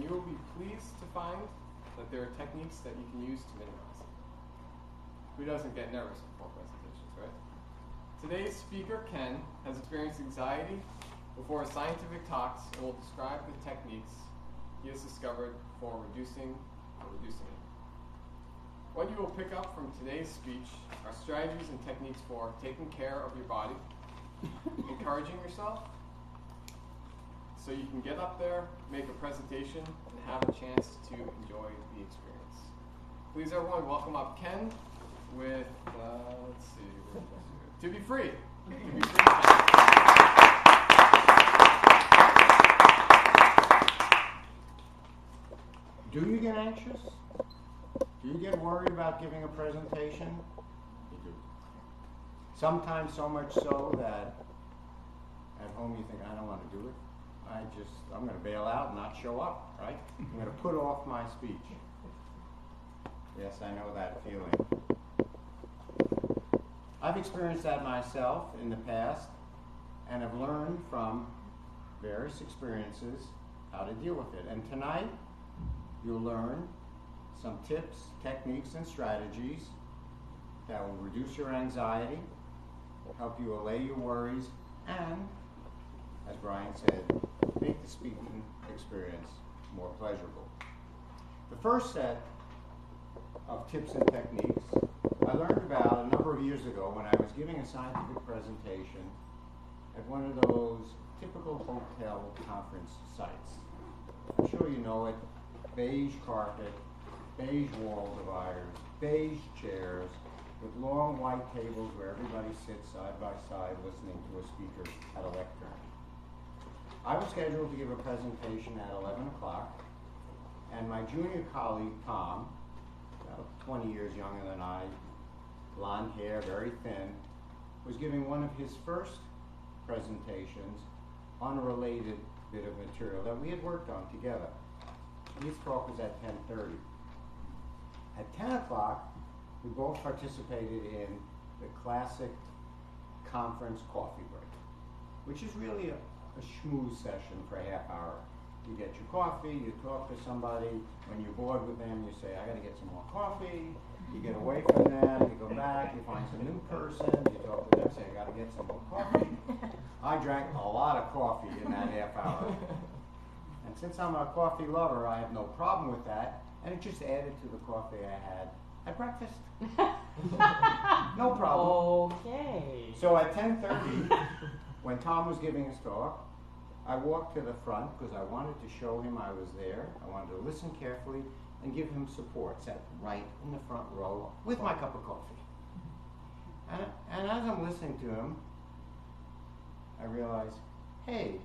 You will be pleased to find that there are techniques that you can use to minimize it. Who doesn't get nervous before presentations, right? Today's speaker, Ken, has experienced anxiety before scientific talks and will describe the techniques he has discovered for reducing it. What you will pick up from today's speech are strategies and techniques for taking care of your body, encouraging yourself, so you can get up there, make a presentation, and have a chance to enjoy the experience. Please, everyone, welcome up Ken with, let's see, To Be Free. To Be Free, Ken. Do you get anxious? Do you get worried about giving a presentation? You do. Sometimes so much so that at home you think, I don't want to do it. I'm going to bail out and not show up, right? I'm going to put off my speech. Yes, I know that feeling. I've experienced that myself in the past and have learned from various experiences how to deal with it. And tonight, you'll learn some tips, techniques, and strategies that will reduce your anxiety, help you allay your worries, and, as Brian said, make the speaking experience more pleasurable. The first set of tips and techniques I learned about a number of years ago when I was giving a scientific presentation at one of those typical hotel conference sites. I'm sure you know it. Beige carpet, beige wall dividers, beige chairs, with long white tables where everybody sits side by side listening to a speaker at a lectern. I was scheduled to give a presentation at 11 o'clock, and my junior colleague, Tom, about 20 years younger than I, blonde hair, very thin, was giving one of his first presentations on a related bit of material that we had worked on together. His talk was at 10:30. At 10 o'clock, we both participated in the classic conference coffee break, which is really a schmooze session for a half hour. You get your coffee, you talk to somebody. When you're bored with them, you say, I got to get some more coffee. You get away from them, you go back, you find some new person, you talk to them, say, I got to get some more coffee. I drank a lot of coffee in that half hour. And since I'm a coffee lover, I have no problem with that. And it just added to the coffee I had at breakfast. No problem. Okay. So at 10:30, when Tom was giving his talk, I walked to the front because I wanted to show him I was there. I wanted to listen carefully and give him support. Sat right in the front row with my cup of coffee. And as I'm listening to him, I realized, hey,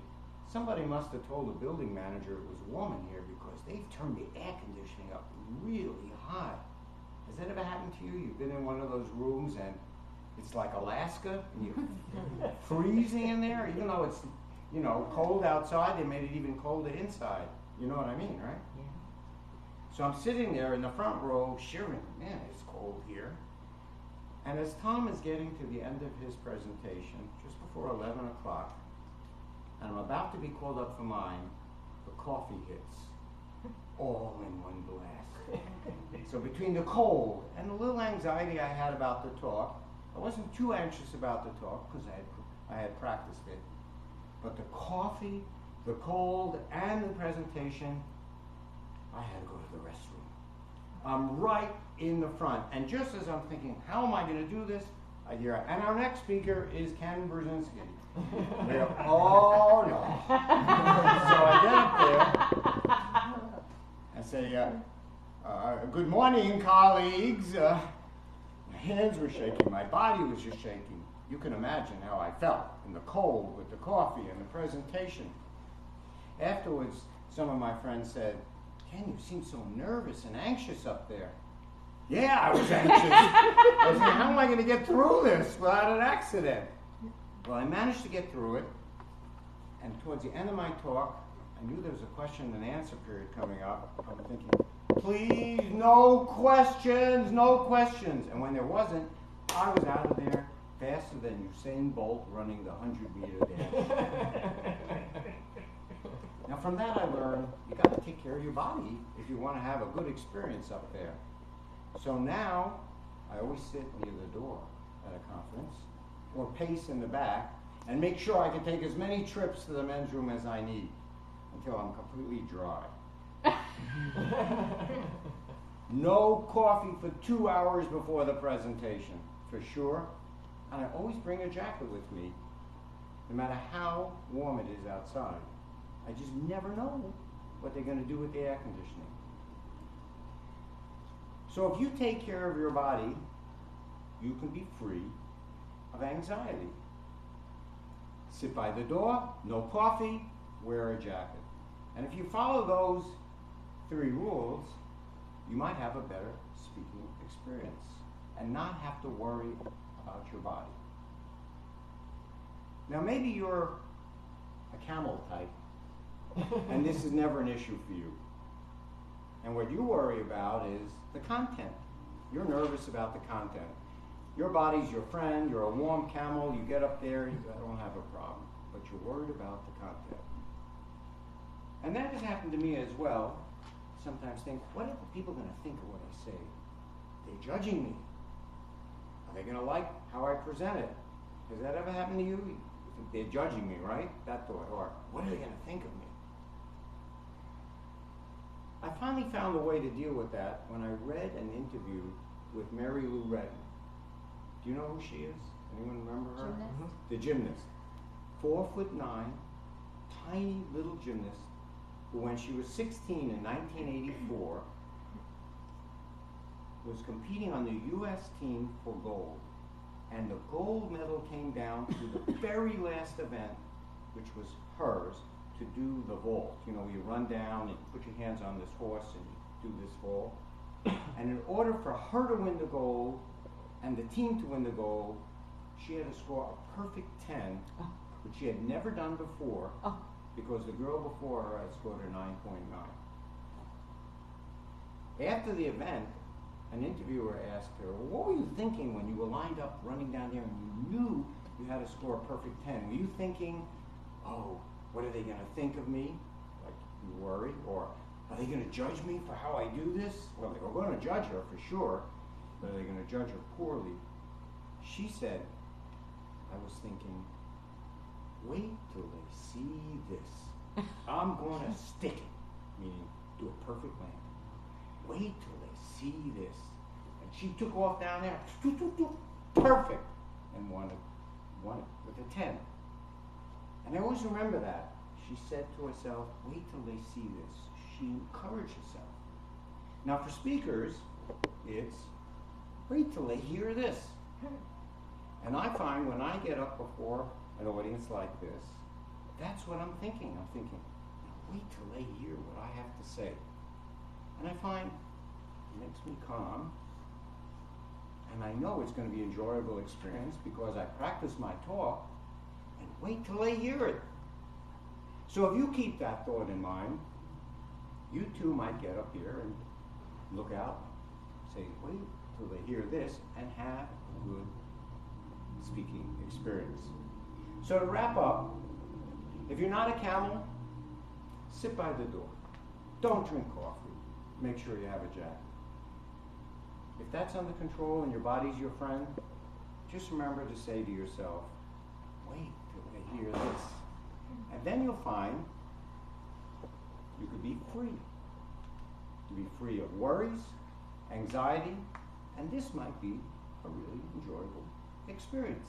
somebody must have told the building manager it was warm in here because they've turned the air conditioning up really high. Has that ever happened to you? You've been in one of those rooms and it's like Alaska and you're freezing in there, even though it's, cold outside, they made it even colder inside. You know what I mean, right? Yeah. So I'm sitting there in the front row shivering. Man, it's cold here. And as Tom is getting to the end of his presentation, just before 11 o'clock, and I'm about to be called up for mine, the coffee hits, all in one glass. So between the cold and the little anxiety I had about the talk, I wasn't too anxious about the talk because I had practiced it. But the coffee, the cold, and the presentation, I had to go to the restroom. I'm right in the front, and just as I'm thinking, how am I going to do this? I hear, and our next speaker is Ken Brzezinski. Oh no. So I get up there and say, good morning, colleagues. My hands were shaking, my body was just shaking. You can imagine how I felt in the cold with the coffee and the presentation. Afterwards, some of my friends said, Ken, you seem so nervous and anxious up there. Yeah, I was anxious. I was like, how am I going to get through this without an accident? Well, I managed to get through it, and towards the end of my talk, I knew there was a question and answer period coming up. I'm thinking, please, no questions, no questions. And when there wasn't, I was out of there faster than Usain Bolt running the 100-meter dash. Now from that I learned you got to take care of your body if you want to have a good experience up there. So now I always sit near the door at a conference or pace in the back and make sure I can take as many trips to the men's room as I need until I'm completely dry. No coffee for 2 hours before the presentation, for sure. And I always bring a jacket with me, no matter how warm it is outside. I just never know what they're going to do with the air conditioning. So if you take care of your body, you can be free of anxiety. Sit by the door, no coffee, wear a jacket. And if you follow those 3 rules, you might have a better speaking experience and not have to worry about your body. Now maybe you're a camel type and this is never an issue for you. And what you worry about is the content. You're nervous about the content. Your body's your friend, you're a warm camel, you get up there, you don't have a problem. But you're worried about the content. And that has happened to me as well. Sometimes think, what are the people going to think of what I say? They're judging me. Are they going to like how I present it? Has that ever happened to you? You think they're judging me, right? That thought. Or what are they going to think of me? I finally found a way to deal with that when I read an interview with Mary Lou Retton. Do you know who she is? Anyone remember her? Gymnast? The gymnast. 4'9", tiny little gymnast who, when she was 16 in 1984, was competing on the U.S. team for gold. And the gold medal came down to the very last event, which was hers, to do the vault. You know, you run down and put your hands on this horse and you do this vault. And in order for her to win the gold and the team to win the gold, she had to score a perfect 10, which she had never done before, because the girl before her had scored a 9.9. After the event, an interviewer asked her, well, what were you thinking when you were lined up running down there and you knew you had to score a perfect 10? Were you thinking, oh, what are they going to think of me? Like you worry? Or are they going to judge me for how I do this? Well, they were going to judge her for sure, but are they going to judge her poorly? She said, I was thinking, wait till they see this. I'm going to stick it, meaning do a perfect landing. Wait till they see this. And she took off down there, perfect, and won it with a 10. And I always remember that. She said to herself, wait till they see this. She encouraged herself. Now for speakers, it's wait till they hear this. And I find when I get up before an audience like this, that's what I'm thinking. I'm thinking, wait till they hear what I have to say. And I find it makes me calm. And I know it's going to be an enjoyable experience because I practice my talk and wait till they hear it. So if you keep that thought in mind, you too might get up here and look out, say, wait till they hear this, and have a good speaking experience. So to wrap up, if you're not a camel, sit by the door. Don't drink coffee. Make sure you have a jacket. If that's under control and your body's your friend, just remember to say to yourself, wait till they hear this. And then you'll find you could be free. To be free of worries, anxiety, and this might be a really enjoyable experience.